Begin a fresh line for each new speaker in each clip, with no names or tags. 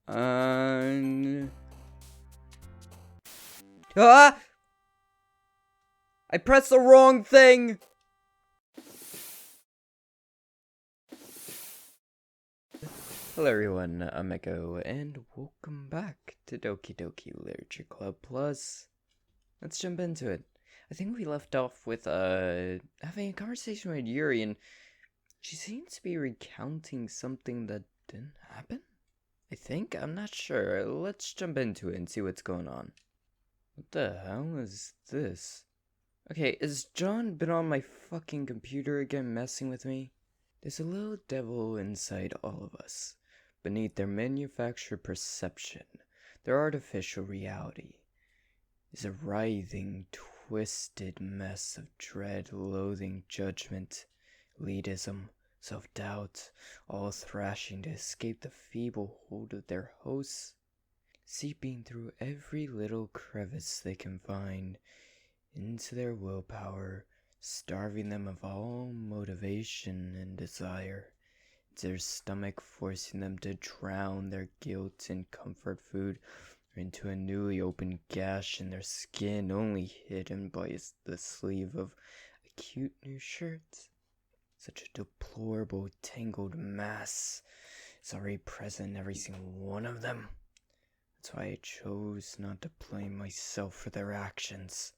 Ah! I pressed the wrong thing! Hello everyone, I'm Echo, and welcome back to Doki Doki Literature Club Plus. Let's jump into it. I think we left off with, having a conversation with Yuri, and she seems to be recounting something that didn't happen? I think? I'm not sure. Let's jump into it and see what's going on. What the hell is this? Okay, has John been on my fucking computer again messing with me? There's a little devil inside all of us. Beneath their manufactured perception, their artificial reality, is a writhing, twisted mess of dread, loathing, judgment, elitism, self-doubt, all thrashing to escape the feeble hold of their hosts, seeping through every little crevice they can find into their willpower, starving them of all motivation and desire, their stomach forcing them to drown their guilt in comfort food or into a newly opened gash in their skin only hidden by the sleeve of a cute new shirt. Such a deplorable, tangled mass is already present in every single one of them. That's why I chose not to blame myself for their actions.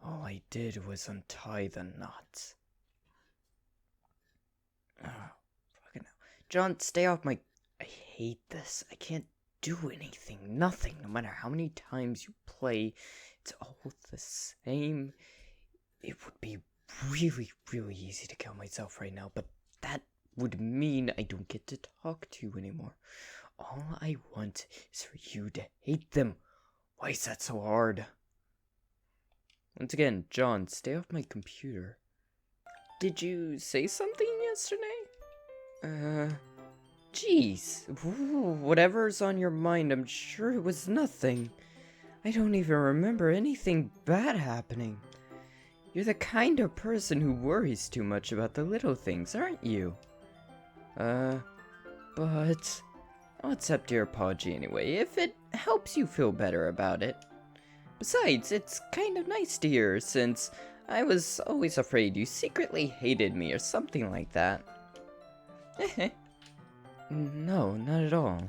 All I did was untie the knot. Oh, fucking hell. John, stay off my... I hate this. I can't do anything. Nothing. No matter how many times you play, it's all the same. It would be really, really easy to kill myself right now, but that would mean I don't get to talk to you anymore. All I want is for you to hate them. Why is that so hard? Once again, John, stay off my computer. Did you say something yesterday? Jeez. Whatever's on your mind, I'm sure it was nothing. I don't even remember anything bad happening. You're the kind of person who worries too much about the little things, aren't you? But I'll accept your apology anyway, if it helps you feel better about it. Besides, it's kind of nice to hear, since I was always afraid you secretly hated me or something like that. No, not at all.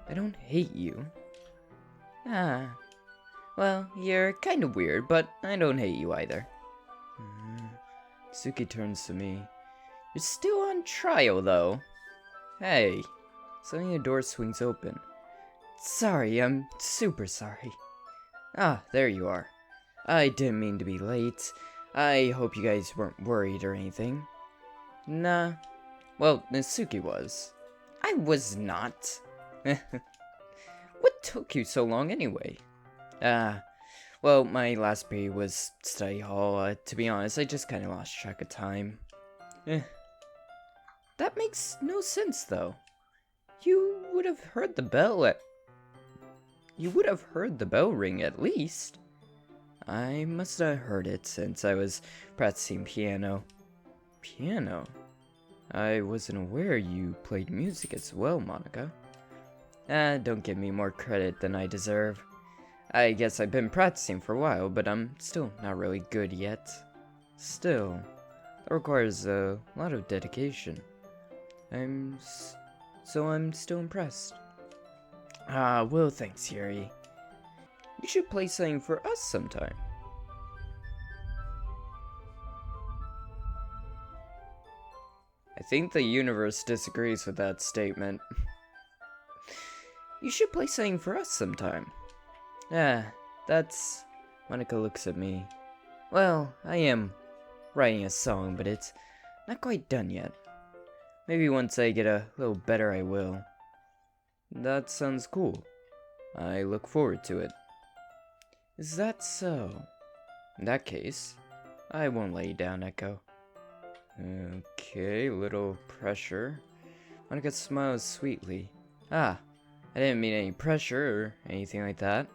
I don't hate you. Well, you're kind of weird, but I don't hate you either. Suki turns to me. You're still on trial, though. Hey. Suddenly a door swings open. Sorry, I'm super sorry. Ah, there you are. I didn't mean to be late. I hope you guys weren't worried or anything. Nah. Well, Natsuki was. I was not. What took you so long anyway? Well, my last period was study hall. To be honest, I just kind of lost track of time. That makes no sense, though. You would have heard the bell ring at least. I must have heard it since I was practicing piano. Piano? I wasn't aware you played music as well, Monica. Don't give me more credit than I deserve. I guess I've been practicing for a while, but I'm still not really good yet. Still, that requires a lot of dedication. I'm still impressed. Well, thanks, Yuri. You should play something for us sometime. I think the universe disagrees with that statement. You should play something for us sometime. That's... Monica looks at me. Well, I am writing a song, but it's not quite done yet. Maybe once I get a little better, I will. That sounds cool. I look forward to it. Is that so? In that case, I won't lay you down, Echo. Okay, little pressure. Monica smiles sweetly. I didn't mean any pressure or anything like that.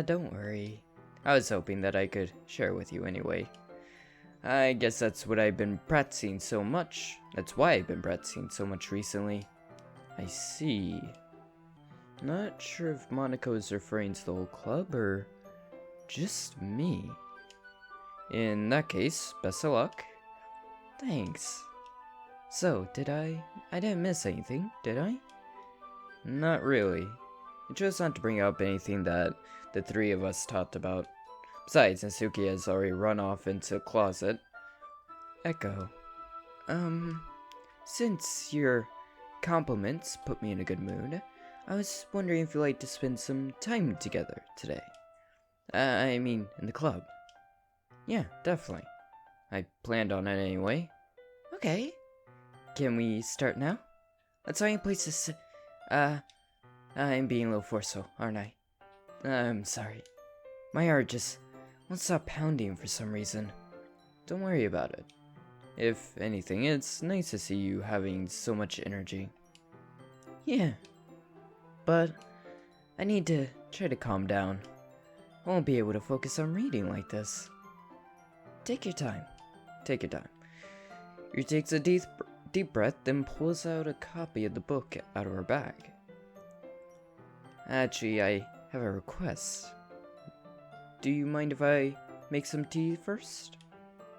Don't worry. I was hoping that I could share with you anyway. I guess that's what I've been practicing so much. That's why I've been practicing so much recently. I see. Not sure if Monaco is referring to the whole club or just me. In that case, best of luck. Thanks. So, I didn't miss anything, did I? Not really. I chose not to bring up anything that the three of us talked about. Besides, Natsuki has already run off into the closet. Echo. Since your compliments put me in a good mood, I was wondering if you'd like to spend some time together today. I mean, in the club. Yeah, definitely. I planned on it anyway. Okay. Can we start now? Let's find a place to sit. I'm being a little forceful, aren't I? I'm sorry. My heart just won't stop pounding for some reason. Don't worry about it. If anything, it's nice to see you having so much energy. Yeah. But I need to try to calm down. I won't be able to focus on reading like this. Take your time. Take your time. Yuri takes a deep breath, then pulls out a copy of the book out of her bag. Actually, I have a request. Do you mind if I make some tea first?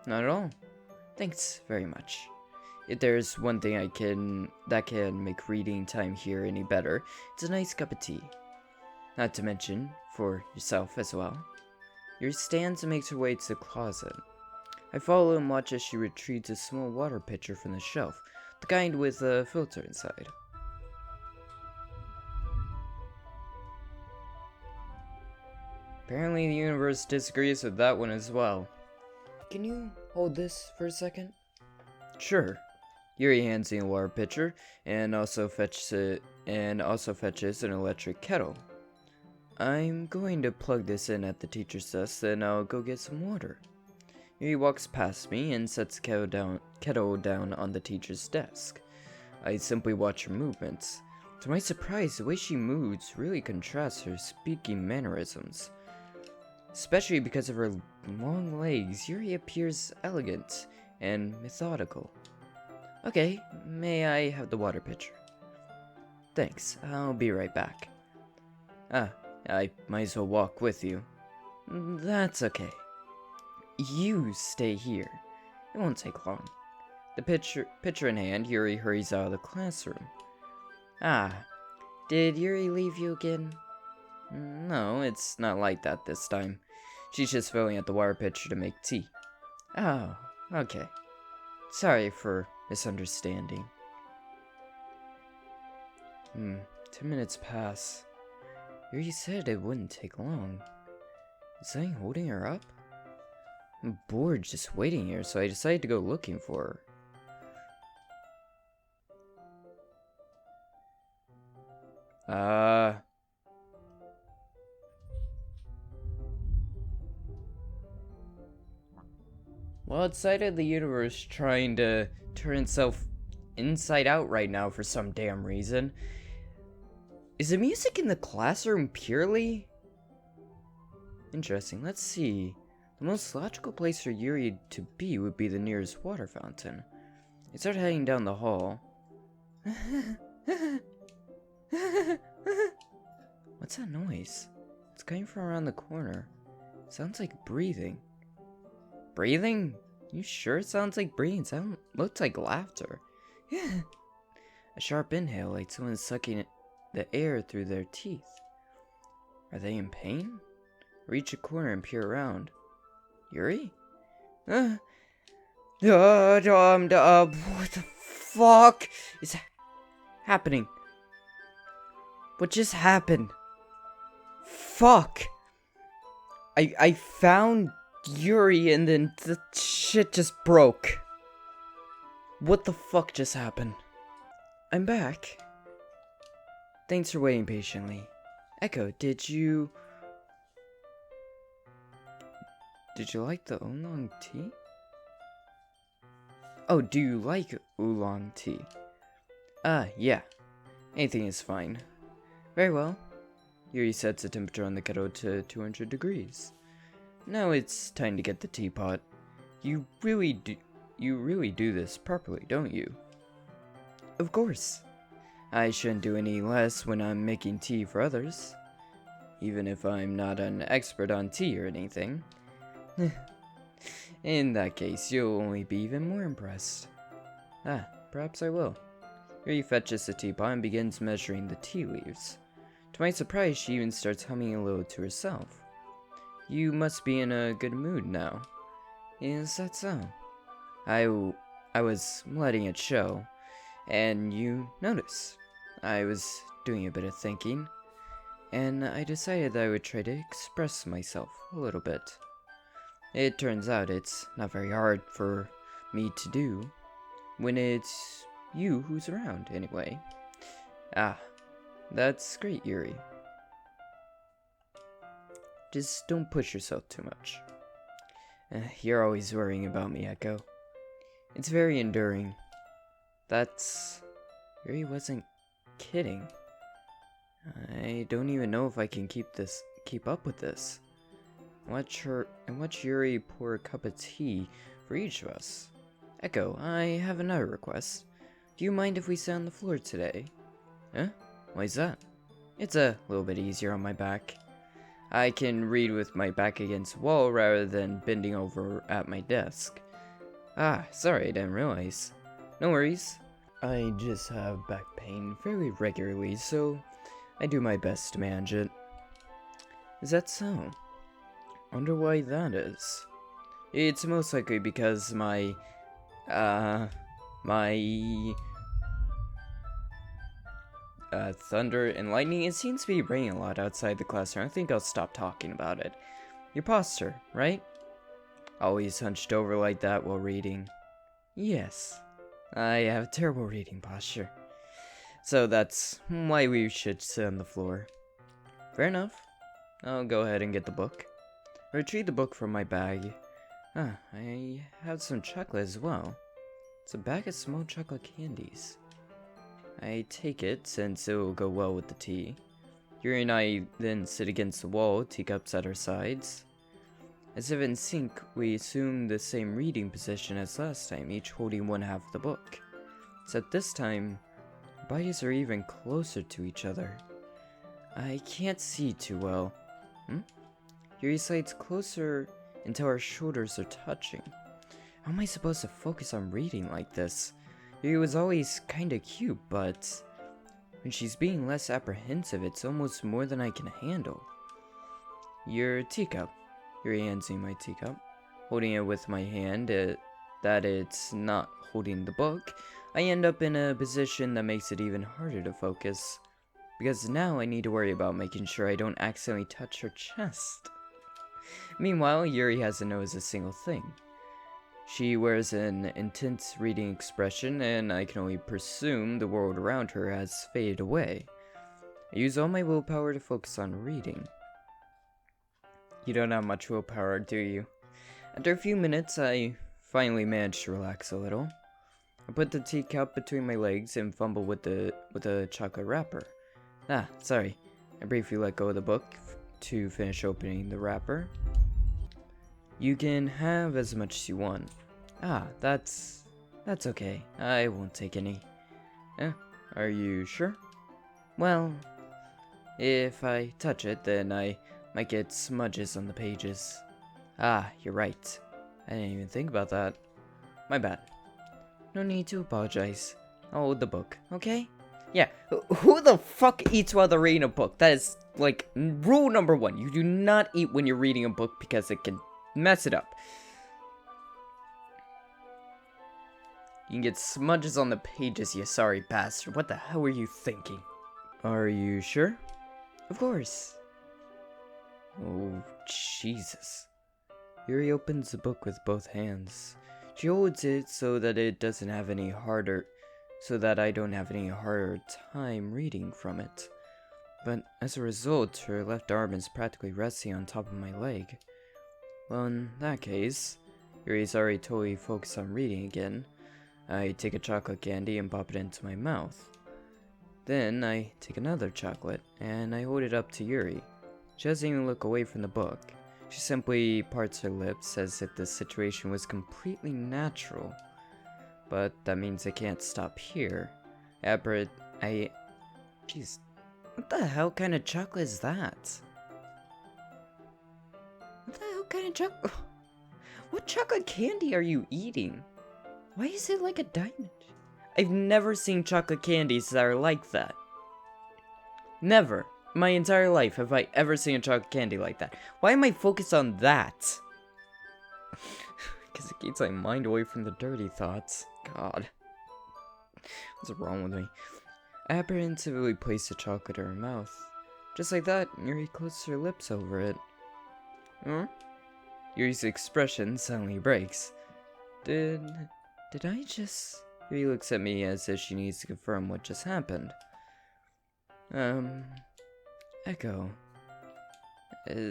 Not at all. Thanks very much. If there's one thing that can make reading time here any better, it's a nice cup of tea. Not to mention, for yourself as well. Yuri stands and makes her way to the closet. I follow and watch as she retrieves a small water pitcher from the shelf, the kind with a filter inside. Apparently the universe disagrees with that one as well. Can you hold this for a second? Sure. Yuri hands me a water pitcher and also fetches an electric kettle. I'm going to plug this in at the teacher's desk, then I'll go get some water. Yuri walks past me and sets the kettle down on the teacher's desk. I simply watch her movements. To my surprise, the way she moves really contrasts her speaking mannerisms. Especially because of her long legs, Yuri appears elegant and methodical. Okay, may I have the water pitcher? Thanks, I'll be right back. I might as well walk with you. That's okay. You stay here. It won't take long. The pitcher in hand, Yuri hurries out of the classroom. Did Yuri leave you again? No, it's not like that this time. She's just filling up the water pitcher to make tea. Oh, okay. Sorry for misunderstanding. 10 minutes pass. Yuri said it wouldn't take long. Is something holding her up? I'm bored just waiting here, so I decided to go looking for her. Well, it's side of the universe trying to turn itself inside out right now for some damn reason. Is the music in the classroom purely? Interesting, let's see. The most logical place for Yuri to be would be the nearest water fountain. I start heading down the hall. What's that noise? It's coming from around the corner. Sounds like breathing. Breathing? You sure it sounds like breathing? Looks like laughter. A sharp inhale, like someone sucking the air through their teeth. Are they in pain? Reach a corner and peer around. Yuri? What the fuck is happening? What just happened? Fuck! I found Yuri and then the shit just broke. What the fuck just happened? I'm back. Thanks for waiting patiently. Echo, did you like the oolong tea? Oh, do you like oolong tea? Yeah. Anything is fine. Very well. Yuri sets the temperature on the kettle to 200 degrees. Now it's time to get the teapot. You really do this properly, don't you? Of course. I shouldn't do any less when I'm making tea for others, even if I'm not an expert on tea or anything. In that case, you'll only be even more impressed. Perhaps I will. Yuri fetches the teapot and begins measuring the tea leaves. To my surprise, she even starts humming a little to herself. You must be in a good mood now. Is that so? I was letting it show, and you notice. I was doing a bit of thinking, and I decided that I would try to express myself a little bit. It turns out it's not very hard for me to do when it's you who's around, anyway. That's great, Yuri. Just don't push yourself too much. You're always worrying about me, Echo. It's very enduring. Yuri wasn't kidding. I don't even know if I can keep up with this. Watch Yuri pour a cup of tea for each of us. Echo, I have another request. Do you mind if we sit on the floor today? Huh? Why's that? It's a little bit easier on my back. I can read with my back against the wall rather than bending over at my desk. Sorry, I didn't realize. No worries. I just have back pain fairly regularly, so I do my best to manage it. Is that so? Wonder why that is. It's most likely because my thunder and lightning, it seems to be raining a lot outside the classroom. I think I'll stop talking about it. Your posture, right? Always hunched over like that while reading. Yes, I have terrible reading posture. So that's why we should sit on the floor. Fair enough. I'll go ahead and get the book. Retrieve the book from my bag. I have some chocolate as well. It's a bag of small chocolate candies. I take it since it will go well with the tea. Yuri and I then sit against the wall, teacups at our sides. As if in sync, we assume the same reading position as last time, each holding one half of the book. Except this time, our bodies are even closer to each other. I can't see too well. Yuri slides closer until our shoulders are touching. How am I supposed to focus on reading like this? Yuri was always kinda cute, but when she's being less apprehensive, it's almost more than I can handle. Your teacup. Yuri hands me my teacup. Holding it with my hand, that it's not holding the book, I end up in a position that makes it even harder to focus. Because now I need to worry about making sure I don't accidentally touch her chest. Meanwhile, Yuri hasn't noticed a single thing. She wears an intense reading expression, and I can only presume the world around her has faded away. I use all my willpower to focus on reading. You don't have much willpower, do you? After a few minutes, I finally manage to relax a little. I put the teacup between my legs and fumble with the chocolate wrapper. Sorry. I briefly let go of the book to finish opening the wrapper. You can have as much as you want. That's okay. I won't take any. Are you sure? Well, if I touch it, then I might get smudges on the pages. You're right. I didn't even think about that. My bad. No need to apologize. I'll hold the book, okay? Yeah, who the fuck eats while they're reading a book? That is, like, rule number 1. You do not eat when you're reading a book because it can mess it up. You can get smudges on the pages, you sorry bastard. What the hell were you thinking? Are you sure? Of course. Oh, Jesus. Yuri opens the book with both hands. She holds it so that I don't have any harder time reading from it. But as a result, her left arm is practically resting on top of my leg. Well, in that case, Yuri's already totally focused on reading again. I take a chocolate candy and pop it into my mouth. Then I take another chocolate, and I hold it up to Yuri. She doesn't even look away from the book. She simply parts her lips as if the situation was completely natural. But that means I can't stop here. I Jeez, what the hell kind of chocolate is that? What the hell kind of chocolate? What chocolate candy are you eating? Why is it like a diamond? I've never seen chocolate candies that are like that. Never. My entire life have I ever seen a chocolate candy like that. Why am I focused on that? Because it keeps my mind away from the dirty thoughts. God. What's wrong with me? I apprehensively placed the chocolate in her mouth. Just like that, Yuri closed her lips over it. Huh? Yuri's expression suddenly breaks. Did I just... Yuri looks at me as if she needs to confirm what just happened. Echo.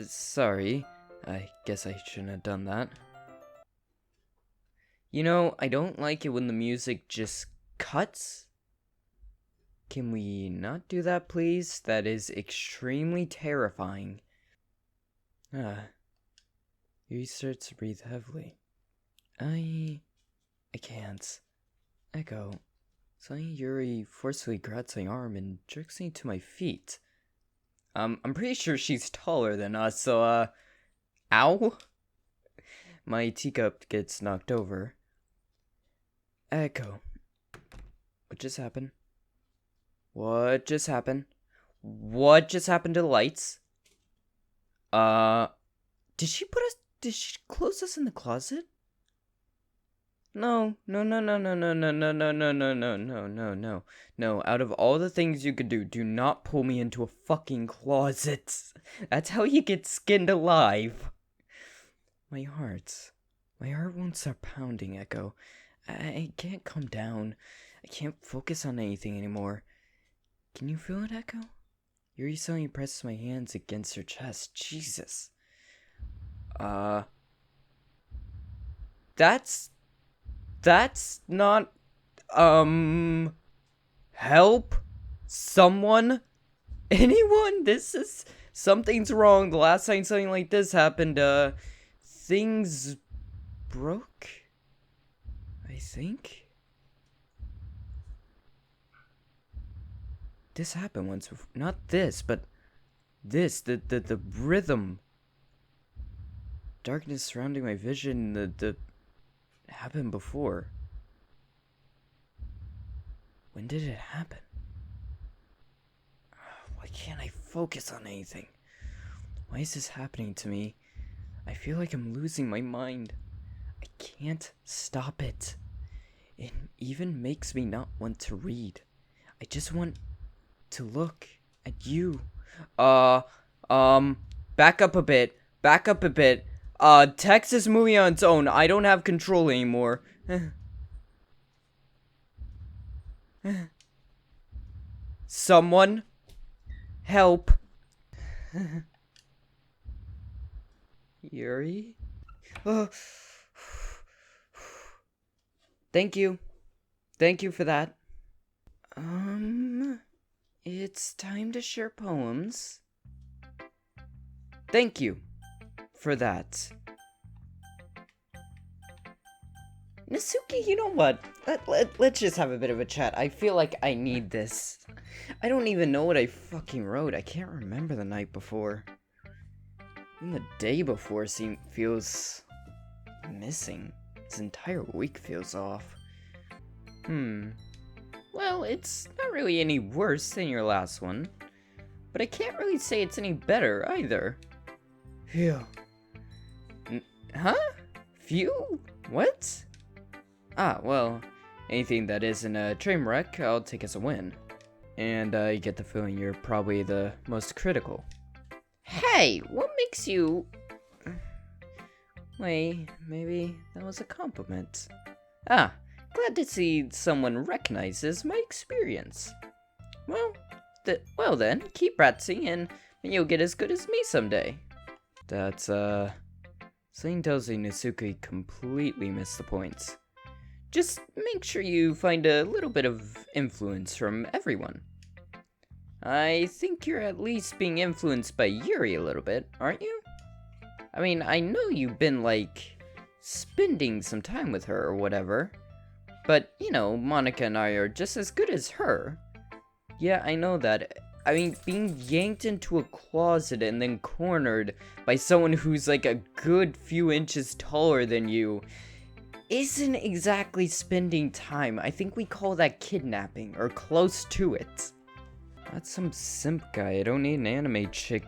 Sorry. I guess I shouldn't have done that. You know, I don't like it when the music just cuts. Can we not do that, please? That is extremely terrifying. Yuri starts to breathe heavily. I can't. Echo. Suddenly Yuri forcefully grabs my arm and jerks me to my feet. I'm pretty sure she's taller than us, so, ow? My teacup gets knocked over. Echo. What just happened? What just happened? What just happened to the lights? Did she close us in the closet? No. No, out of all the things you could do, do not pull me into a fucking closet. That's how you get skinned alive. My heart won't stop pounding, Echo. I can't calm down. I can't focus on anything anymore. Can you feel it, Echo? Yuri suddenly presses my hands against her chest. Jesus. That's not, help? Someone? Anyone? Something's wrong. The last time something like this happened, things broke? I think? This happened once before. Not this, but this, the rhythm. Darkness surrounding my vision, the happened before. When did it happen? Why can't I focus on anything? Why is this happening to me? I feel like I'm losing my mind. I can't stop it. It even makes me not want to read. I just want to look at you. Back up a bit. Text is moving on its own. I don't have control anymore. Someone help. Yuri? Thank you. Thank you for that. It's time to share poems. Thank you for that. Nasuki, you know what? Let's just have a bit of a chat. I feel like I need this. I don't even know what I fucking wrote. I can't remember the night before. Even the day before feels missing. This entire week feels off. Well, it's not really any worse than your last one. But I can't really say it's any better either. Phew. Huh? Phew? What? Well, anything that isn't a train wreck, I'll take as a win. And I get the feeling you're probably the most critical. Hey, what makes you... Wait, maybe that was a compliment. Glad to see someone recognizes my experience. Well then, keep practicing and you'll get as good as me someday. That's, something tells me Nasuki completely missed the point. Just make sure you find a little bit of influence from everyone. I think you're at least being influenced by Yuri a little bit, aren't you? I mean, I know you've been, spending some time with her or whatever. But, you know, Monica and I are just as good as her. Yeah, I know that. I mean, being yanked into a closet and then cornered by someone who's like a good few inches taller than you isn't exactly spending time. I think we call that kidnapping, or close to it. That's some simp guy. I don't need an anime chick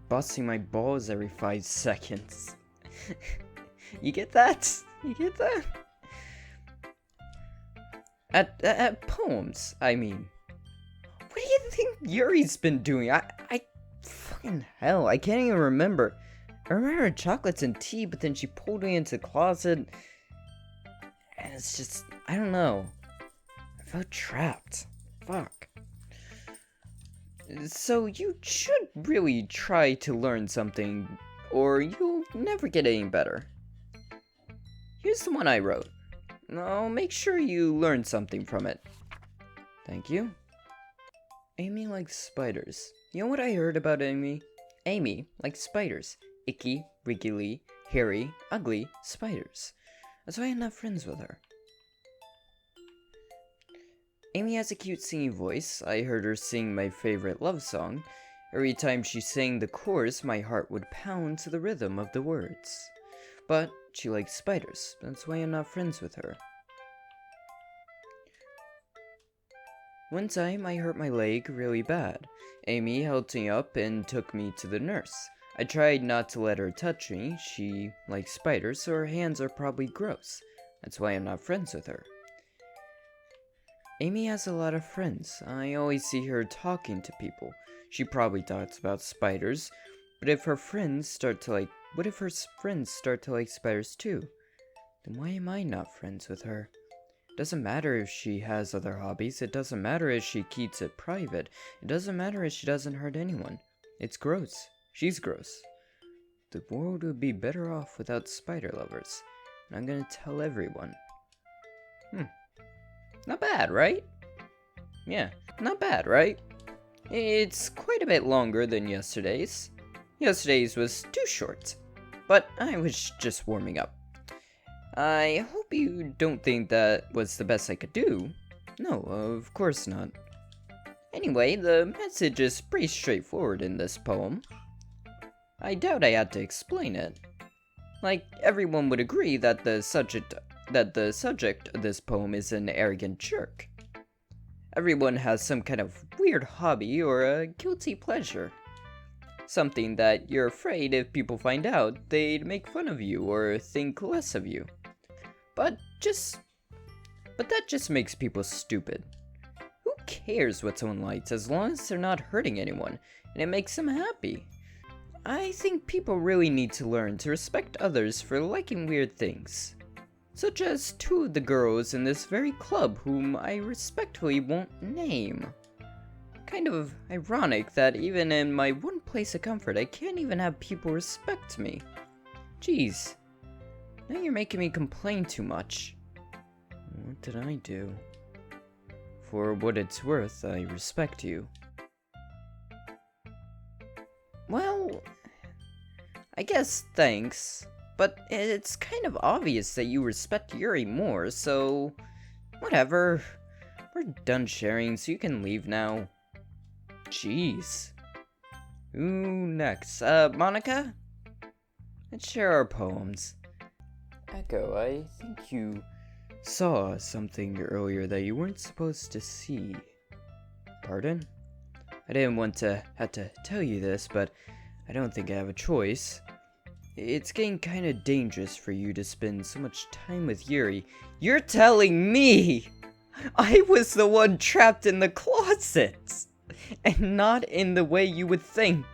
busting my balls every 5 seconds. You get that? You get that? At poems, I mean. What do you think Yuri's been doing? I fucking hell, I can't even remember. I remember chocolates and tea, but then she pulled me into the closet. And it's just, I don't know. I felt trapped. Fuck. So you should really try to learn something, or you'll never get any better. Here's the one I wrote. I'll make sure you learn something from it. Thank you. Amy likes spiders. You know what I heard about Amy? Amy likes spiders. Icky, wriggly, hairy, ugly spiders. That's why I'm not friends with her. Amy has a cute singing voice. I heard her sing my favorite love song. Every time she sang the chorus, my heart would pound to the rhythm of the words. But she likes spiders. That's why I'm not friends with her. One time, I hurt my leg really bad. Amy held me up and took me to the nurse. I tried not to let her touch me. She likes spiders, so her hands are probably gross. That's why I'm not friends with her. Amy has a lot of friends. I always see her talking to people. She probably talks about spiders, but if her friends start to like, what if her friends start to like spiders too? Then why am I not friends with her? It doesn't matter if she has other hobbies. It doesn't matter if she keeps it private. It doesn't matter if she doesn't hurt anyone. It's gross. She's gross. The world would be better off without spider lovers. And I'm gonna tell everyone. Not bad, right? Yeah, not bad, right? It's quite a bit longer than yesterday's. Yesterday's was too short, but I was just warming up. I hope you don't think that was the best I could do. No, of course not. Anyway, the message is pretty straightforward in this poem. I doubt I had to explain it. Like, everyone would agree that the subject of this poem is an arrogant jerk. Everyone has some kind of weird hobby or a guilty pleasure. Something that you're afraid if people find out, they'd make fun of you or think less of you. But that just makes people stupid. Who cares what someone likes as long as they're not hurting anyone and it makes them happy? I think people really need to learn to respect others for liking weird things. Such as 2 of the girls in this very club whom I respectfully won't name. Kind of ironic that even in my one place of comfort, I can't even have people respect me. Jeez. Now you're making me complain too much. What did I do? For what it's worth, I respect you. Well, I guess thanks. But it's kind of obvious that you respect Yuri more, so whatever. We're done sharing, so you can leave now. Jeez. Who next? Monica? Let's share our poems. Echo, I think you saw something earlier that you weren't supposed to see. Pardon? I didn't want to have to tell you this, but I don't think I have a choice. It's getting kind of dangerous for you to spend so much time with Yuri. You're telling me I was the one trapped in the closet, and not in the way you would think.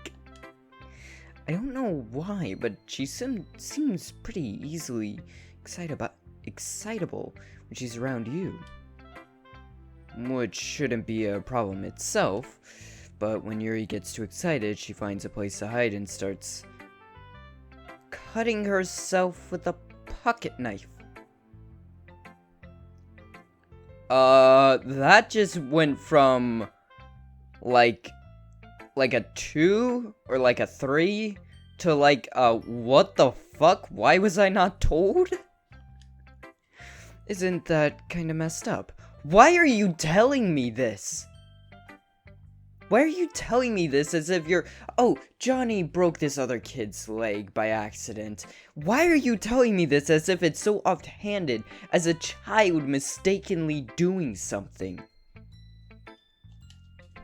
I don't know why, but she seems pretty easily excitable when she's around you. Which shouldn't be a problem itself, but when Yuri gets too excited, she finds a place to hide and starts cutting herself with a pocket knife. That just went from like a 2 or like a 3 to like what the fuck? Why was I not told? Isn't that kind of messed up? Why are you telling me this? Why are you telling me this as if you're... Oh, Johnny broke this other kid's leg by accident. Why are you telling me this as if it's so offhanded as a child mistakenly doing something?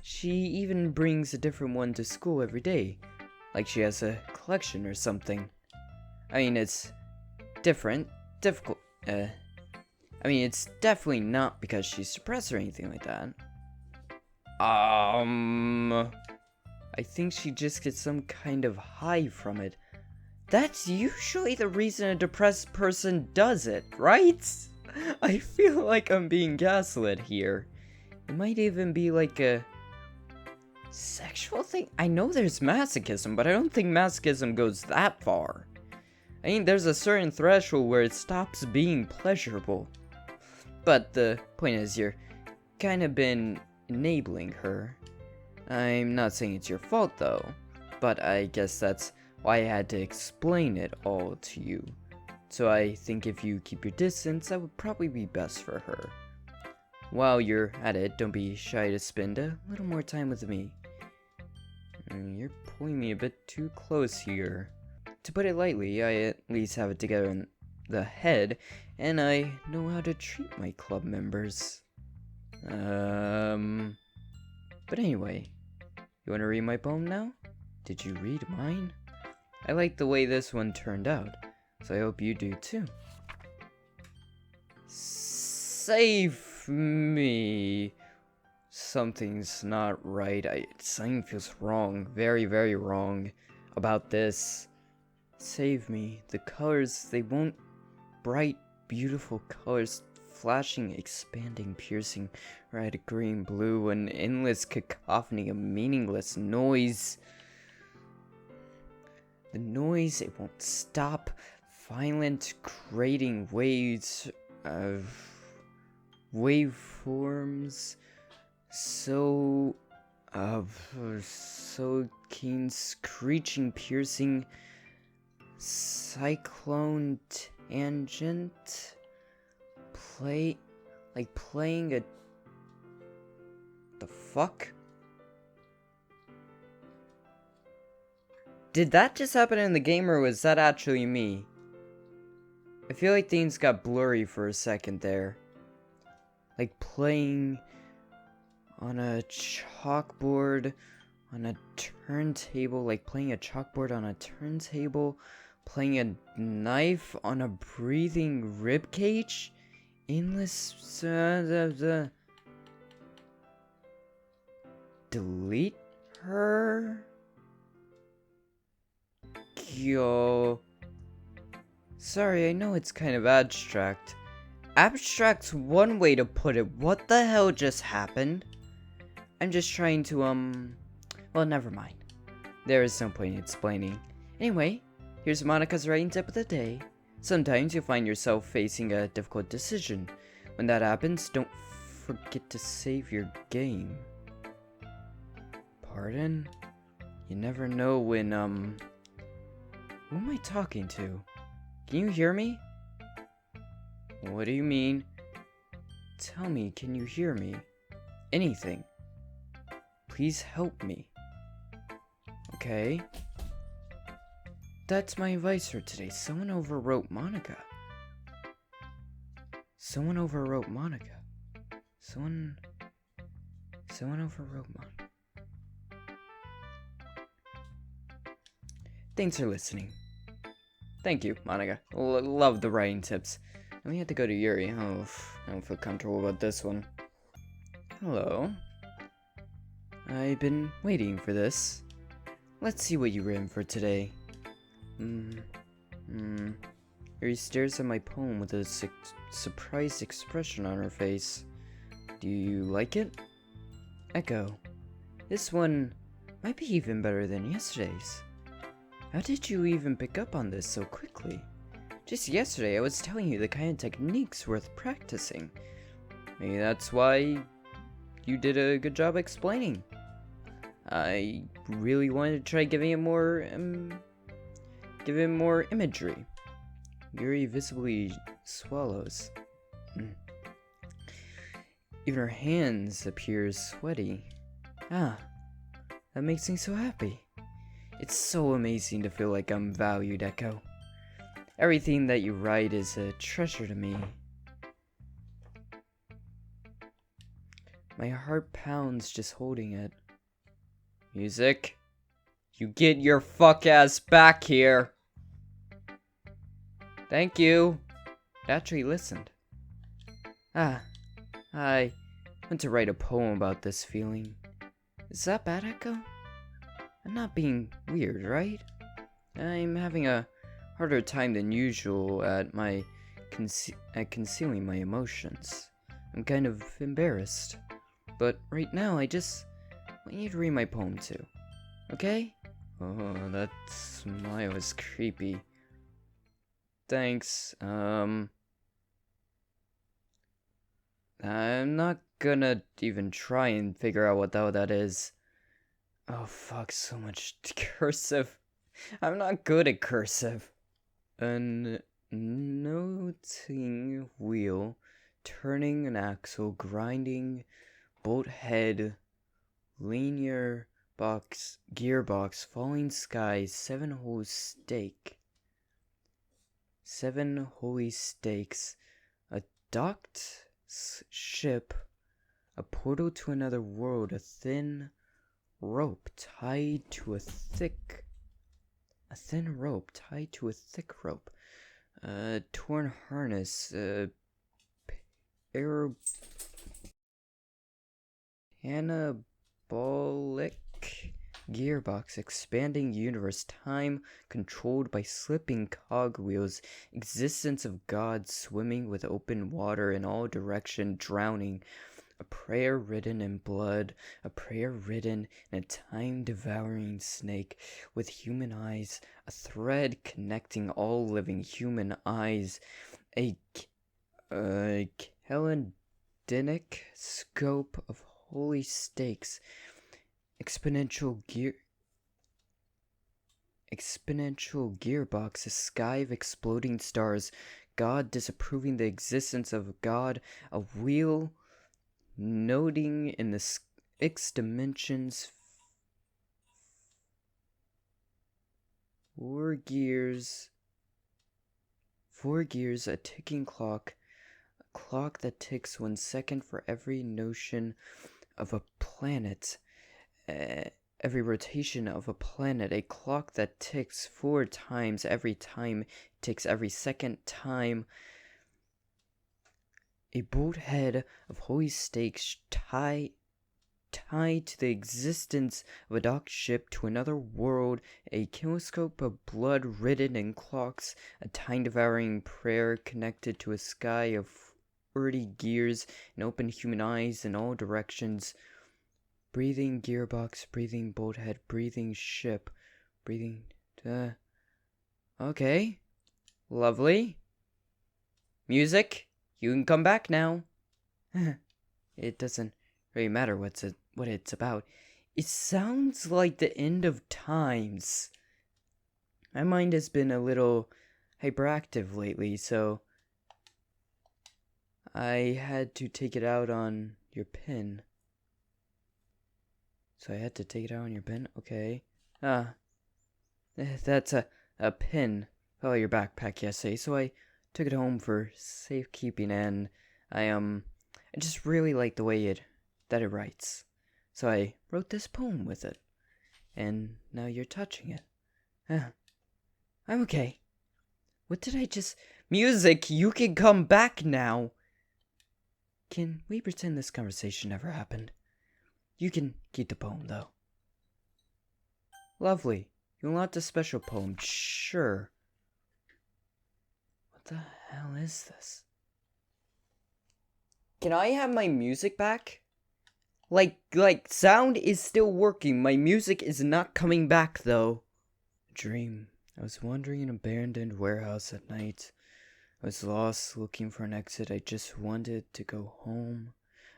She even brings a different one to school every day. Like she has a collection or something. I mean, it's difficult. I mean, it's definitely not because she's suppressed or anything like that. I think she just gets some kind of high from it. That's usually the reason a depressed person does it, right? I feel like I'm being gaslit here. It might even be like a sexual thing? I know there's masochism, but I don't think masochism goes that far. I mean, there's a certain threshold where it stops being pleasurable. But the point is, you're kind of been enabling her. I'm not saying it's your fault though, but I guess that's why I had to explain it all to you. So I think if you keep your distance, that would probably be best for her. While you're at it, don't be shy to spend a little more time with me. You're pulling me a bit too close here. To put it lightly, I at least have it together in the head, and I know how to treat my club members. But anyway, you want to read my poem now? Did you read mine? I like the way this one turned out, so I hope you do too. Save me. Something's not right. Something feels wrong. Very, very wrong about this. Save me. The colors, they won't. Bright, beautiful colors. Flashing, expanding, piercing, red, green, blue, an endless cacophony of meaningless noise. The noise, it won't stop. Violent, grating waves of waveforms. So keen, screeching, piercing, cyclone tangent. Playing a... The fuck? Did that just happen in the game, or was that actually me? I feel like things got blurry for a second there. Like playing on a chalkboard on a turntable, like playing a chalkboard on a turntable, playing a knife on a breathing ribcage. Endless. Delete her? Yo. Sorry, I know it's kind of abstract. Abstract's one way to put it. What the hell just happened? I'm just trying to, well, never mind. There is no point in explaining. Anyway, here's Monica's writing tip of the day. Sometimes you'll find yourself facing a difficult decision. When that happens, don't forget to save your game. Pardon? You never know when, who am I talking to? Can you hear me? What do you mean? Tell me, can you hear me? Anything. Please help me. Okay. That's my advice for today. Someone overwrote Monica. Someone overwrote Monica. Someone overwrote Monica. Thanks for listening. Thank you, Monica. Love the writing tips. And we had to go to Yuri. Oh, I don't feel comfortable about this one. Hello. I've been waiting for this. Let's see what you written for today. Yuri stares at my poem with a surprised expression on her face. Do you like it? Echo. This one might be even better than yesterday's. How did you even pick up on this so quickly? Just yesterday I was telling you the kind of techniques worth practicing. Maybe that's why you did a good job explaining. I really wanted to try giving it more imagery. Yuri visibly swallows. Even her hands appear sweaty. Ah, That makes me so happy. It's so amazing to feel like I'm valued, Echo. Everything that you write is a treasure to me. My heart pounds just holding it. Music? You get your fuck ass back here! Thank you! It actually listened. I want to write a poem about this feeling. Is that bad, Echo? I'm not being weird, right? I'm having a harder time than usual at concealing my emotions. I'm kind of embarrassed. But right now, I just want you to read my poem too. Okay? Oh, that smile is creepy. Thanks. I'm not gonna even try and figure out what the hell that is. Oh fuck, so much cursive. I'm not good at cursive. An noting wheel, turning an axle, grinding, bolt head, linear box, gearbox, falling skies, 7 holy stake. 7 holy stakes, a docked ship, a portal to another world, a thin rope tied to a thick rope, a torn harness, a parabolic gearbox, expanding universe, time controlled by slipping cogwheels, existence of God swimming with open water in all direction, drowning, a prayer written in blood, a prayer written in a time-devouring snake with human eyes, a thread connecting all living human eyes, a Hellenic scope of holy stakes, exponential gearbox, a sky of exploding stars, God disapproving the existence of God, a wheel noting in the X dimensions, 4 gears, a ticking clock, a clock that ticks 1 second for every notion of a planet, every rotation of a planet, a clock that ticks 4 times every time, ticks every second time, a bolt head of holy stakes tied to the existence of a docked ship to another world, a kinescope of blood written in clocks, a time-devouring prayer connected to a sky of 30 gears and open human eyes in all directions, breathing gearbox, breathing bolt head, breathing ship, breathing... Okay. Lovely. Music? You can come back now. It doesn't really matter what it's about. It sounds like the end of times. My mind has been a little hyperactive lately, so I had to take it out on your pen. Okay. That's a pin. Fell out of your backpack yesterday, so I took it home for safekeeping, and I just really like the way that it writes. So I wrote this poem with it. And now you're touching it. I'm okay. What did I just... Music, you can come back now. Can we pretend this conversation never happened? You can keep the poem, though. Lovely. You want the special poem? Sure. What the hell is this? Can I have my music back? Like, sound is still working. My music is not coming back, though. Dream. I was wandering in an abandoned warehouse at night. I was lost, looking for an exit. I just wanted to go home.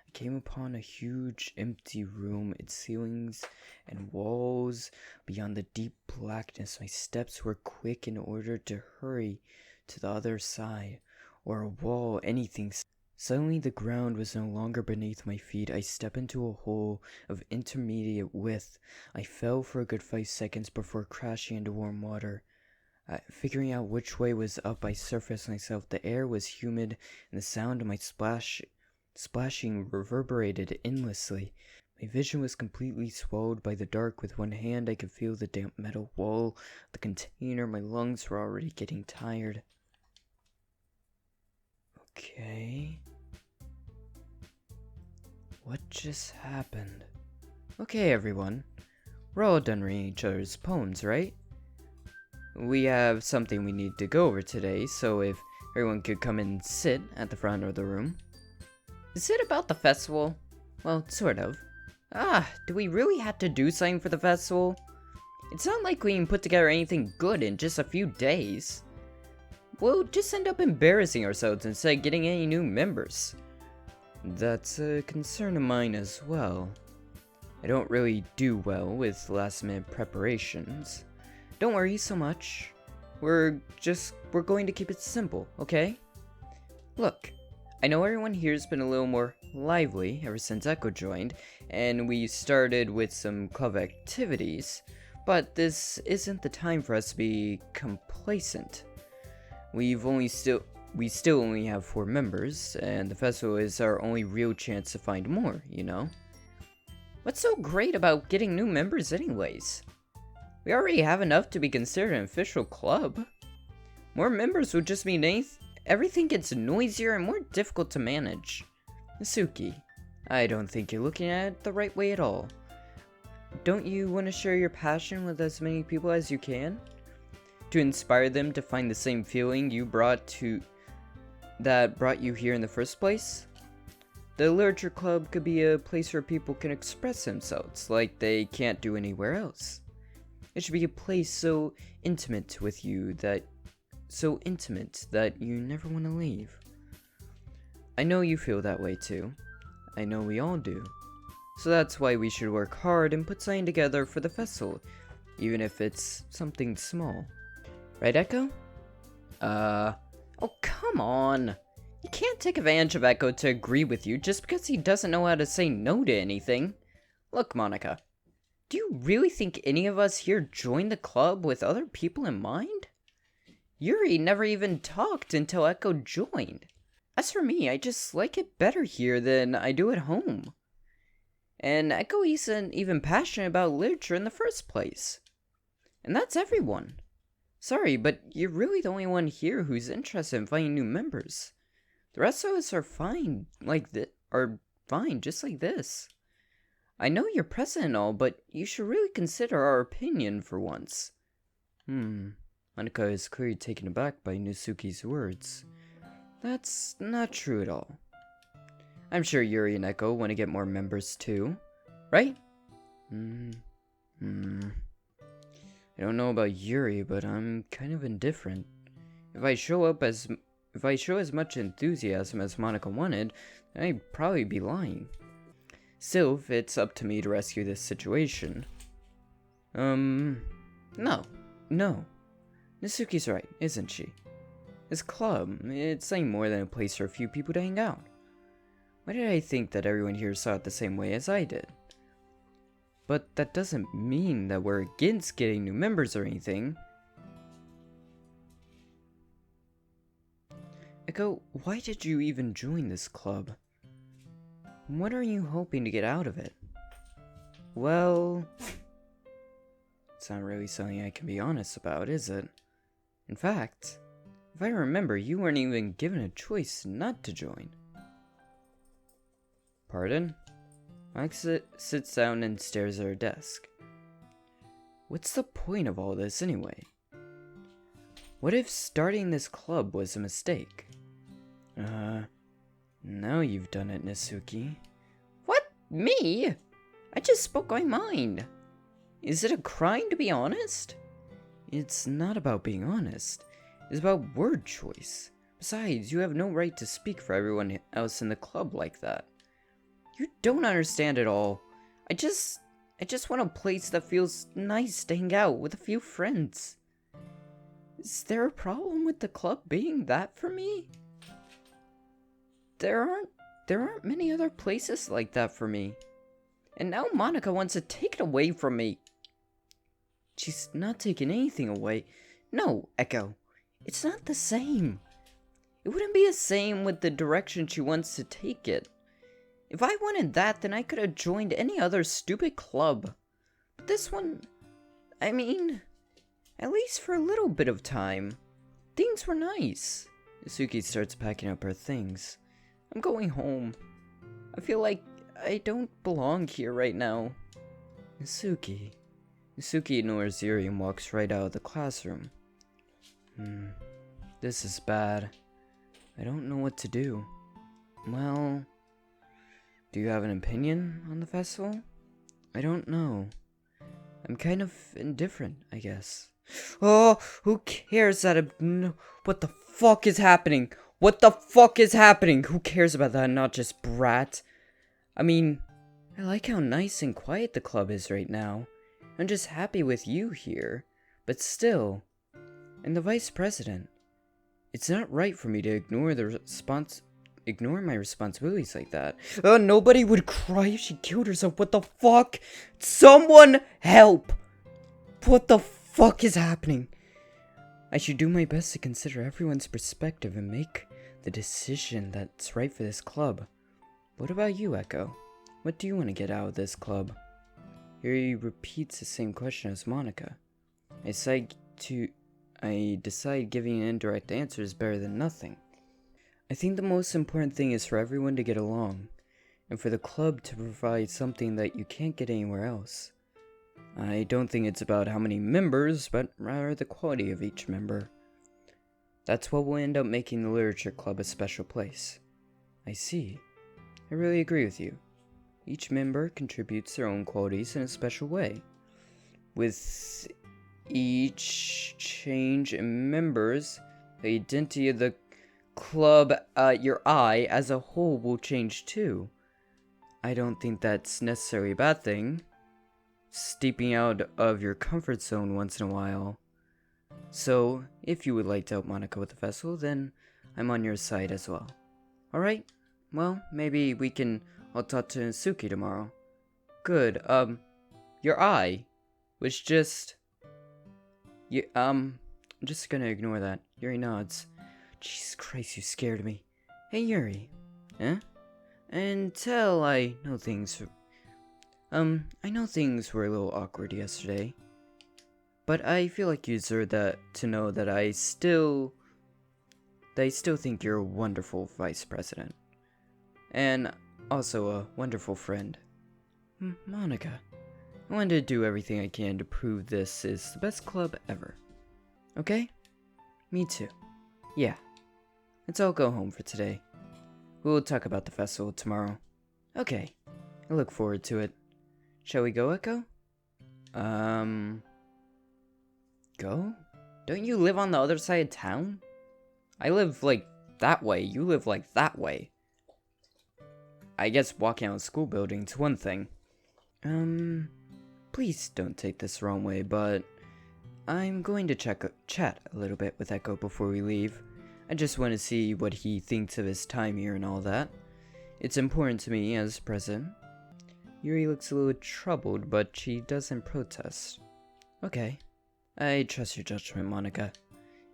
I came upon a huge, empty room, its ceilings and walls beyond the deep blackness. My steps were quick in order to hurry to the other side, or a wall, anything. Suddenly the ground was no longer beneath my feet. I stepped into a hole of intermediate width. I fell for a good 5 seconds before crashing into warm water. Figuring out which way was up, I surfaced myself. The air was humid, and the sound of my splashing reverberated endlessly. My vision was completely swallowed by the dark. With one hand, I could feel the damp metal wall of the container. My lungs were already getting tired. Okay. What just happened? Okay, everyone. We're all done reading each other's poems, right? We have something we need to go over today, so if everyone could come and sit at the front of the room. Is it about the festival? Well, sort of. Do we really have to do something for the festival? It's not like we can put together anything good in just a few days. We'll just end up embarrassing ourselves instead of getting any new members. That's a concern of mine as well. I don't really do well with last-minute preparations. Don't worry so much. We're going to keep it simple, okay? Look, I know everyone here's been a little more lively ever since Echo joined, and we started with some club activities, but this isn't the time for us to be complacent. We still only have 4 members, and the festival is our only real chance to find more, you know? What's so great about getting new members anyways? We already have enough to be considered an official club. More members would just mean everything gets noisier and more difficult to manage. Nasuki, I don't think you're looking at it the right way at all. Don't you want to share your passion with as many people as you can? To inspire them to find the same feeling that brought you here in the first place? The literature club could be a place where people can express themselves like they can't do anywhere else. It should be a place so intimate that you never want to leave. I know you feel that way too. I know we all do. So that's why we should work hard and put something together for the festival, even if it's something small. Right, Echo? Oh, come on. You can't take advantage of Echo to agree with you just because he doesn't know how to say no to anything. Look, Monica, do you really think any of us here joined the club with other people in mind? Yuri never even talked until Echo joined. As for me, I just like it better here than I do at home. And Echo isn't even passionate about literature in the first place. And that's everyone. Sorry, but you're really the only one here who's interested in finding new members. The rest of us are fine, just like this. I know you're present and all, but you should really consider our opinion for once. Monica is clearly taken aback by Nasuki's words. That's not true at all. I'm sure Yuri and Echo want to get more members too, right? I don't know about Yuri, but I'm kind of indifferent. If I show as much enthusiasm as Monica wanted, then I'd probably be lying. Still, if it's up to me to rescue this situation. No. Nasuki's right, isn't she? This club, it's something more than a place for a few people to hang out. Why did I think that everyone here saw it the same way as I did? But that doesn't mean that we're against getting new members or anything. Echo, why did you even join this club? What are you hoping to get out of it? Well, it's not really something I can be honest about, is it? In fact, if I remember, you weren't even given a choice not to join. Pardon? Max sits down and stares at her desk. What's the point of all this anyway? What if starting this club was a mistake? Now you've done it, Nasuki. What? Me? I just spoke my mind. Is it a crime to be honest? It's not about being honest. It's about word choice. Besides, you have no right to speak for everyone else in the club like that. You don't understand at all. I just want a place that feels nice to hang out with a few friends. Is there a problem with the club being that for me? there aren't many other places like that for me. And now Monica wants to take it away from me. She's not taking anything away. No, Echo. It's not the same. It wouldn't be the same with the direction she wants to take it. If I wanted that, then I could have joined any other stupid club. But this one, I mean, at least for a little bit of time, things were nice. Suki starts packing up her things. I'm going home. I feel like I don't belong here right now. Suki ignores Yuri and walks right out of the classroom. This is bad. I don't know what to do. Well, do you have an opinion on the festival? I don't know. I'm kind of indifferent, I guess. Oh, who cares that what the fuck is happening? What the fuck is happening? Who cares about that, not just Brat? I mean, I like how nice and quiet the club is right now. I'm just happy with you here. But still, I'm the vice president. It's not right for me to ignore my responsibilities like that. Nobody would cry if she killed herself. What the fuck? Someone help! What the fuck is happening? I should do my best to consider everyone's perspective and make the decision that's right for this club. What about you, Echo? What do you want to get out of this club? Yuri repeats the same question as Monica. I decide giving an indirect answer is better than nothing. I think the most important thing is for everyone to get along, and for the club to provide something that you can't get anywhere else. I don't think it's about how many members, but rather the quality of each member. That's what will end up making the literature club a special place. I see. I really agree with you. Each member contributes their own qualities in a special way. With each change in members, the identity of the club, your I, as a whole will change too. I don't think that's necessarily a bad thing. Stepping out of your comfort zone once in a while. So, if you would like to help Monica with the festival, then I'm on your side as well. Alright? Well, maybe I'll talk to Suki tomorrow. Good, your eye was just... I'm just gonna ignore that. Yuri nods. Jesus Christ, you scared me. Hey, Yuri. Huh? Until I know things were a little awkward yesterday. But I feel like you deserve to know that I still think you're a wonderful vice president. And also a wonderful friend. Monica, I want to do everything I can to prove this is the best club ever. Okay? Me too. Yeah. Let's all go home for today. We'll talk about the festival tomorrow. Okay. I look forward to it. Shall we go, Echo? Go? Don't you live on the other side of town? I live, like, that way. You live, like, that way. I guess walking out of the school building's one thing. Please don't take this the wrong way, but I'm going to chat a little bit with Echo before we leave. I just want to see what he thinks of his time here and all that. It's important to me as president. Yuri looks a little troubled, but she doesn't protest. Okay. I trust your judgment, Monica.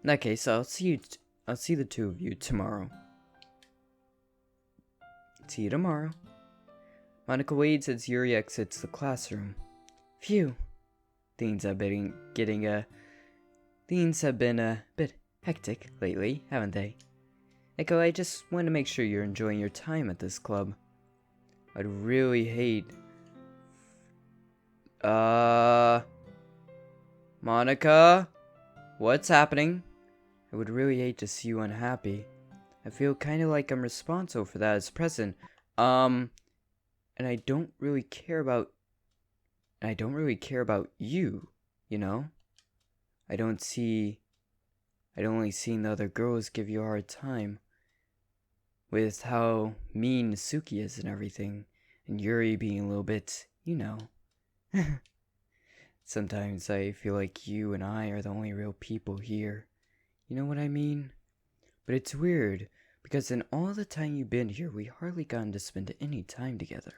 In that case, I'll see the two of you tomorrow. See you tomorrow. Monica waits as Yuri exits the classroom. Phew. Things have been a bit hectic lately, haven't they? Echo, I just want to make sure you're enjoying your time at this club. I'd really hate... Monica? What's happening? I would really hate to see you unhappy. I feel kind of like I'm responsible for that as president. And I don't really care about you, you know? I don't like seeing the other girls give you a hard time. With how mean Suki is and everything. And Yuri being a little bit, you know. Sometimes I feel like you and I are the only real people here. You know what I mean? But it's weird. Because in all the time you've been here, we hardly gotten to spend any time together.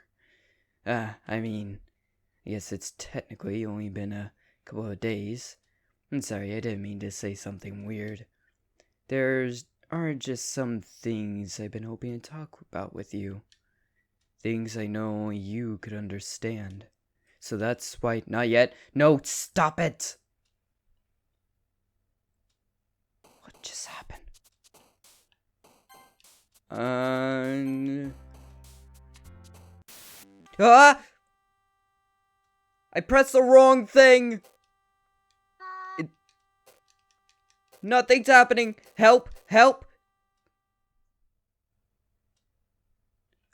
I mean, I guess it's technically only been a couple of days. I'm sorry, I didn't mean to say something weird. There are just some things I've been hoping to talk about with you. Things I know only you could understand. So that's why— not yet. No, stop it! What just happened? Ah! I pressed the wrong thing! Nothing's happening! Help! Help!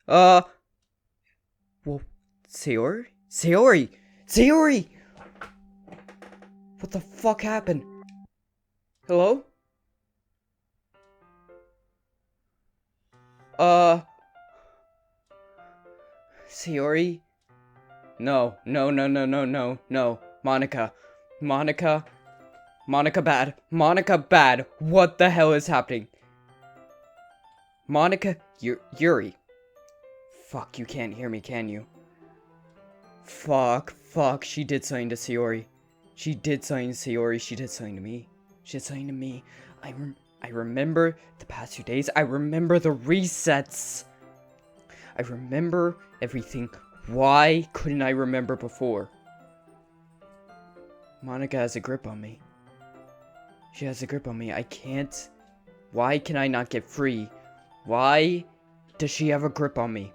Whoa. Sayori? Sayori! Sayori! What the fuck happened? Hello? Sayori? No, no, no, no, no, no, no. Monica. Monica. Monica bad. Monica bad. What the hell is happening? Monica, Yuri. Fuck, you can't hear me, can you? Fuck, she did something to Sayori. She did something to Sayori. She did something to me. She did something to me. I remember the past few days. I remember the resets. I remember everything. Why couldn't I remember before? Monica has a grip on me. She has a grip on me. I can't. Why can I not get free? Why does she have a grip on me?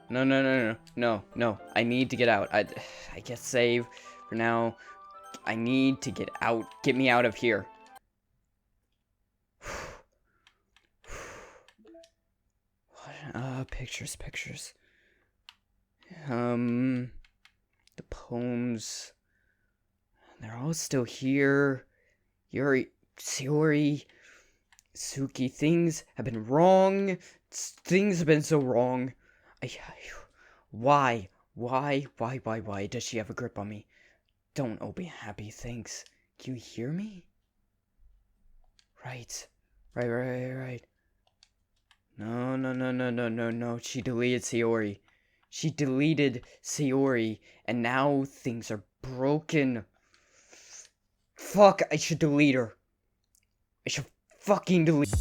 No, no, no, no, no, no. I need to get out. I guess save for now. I need to get out. Get me out of here. Pictures. The poems. They're all still here. Yuri, Sayori, Suki. Things have been wrong. Things have been so wrong. Why does she have a grip on me? Don't open happy things. Can you hear me? Right. No. She deleted Sayori. She deleted Sayori, and now things are broken. Fuck, I should delete her. I should fucking delete—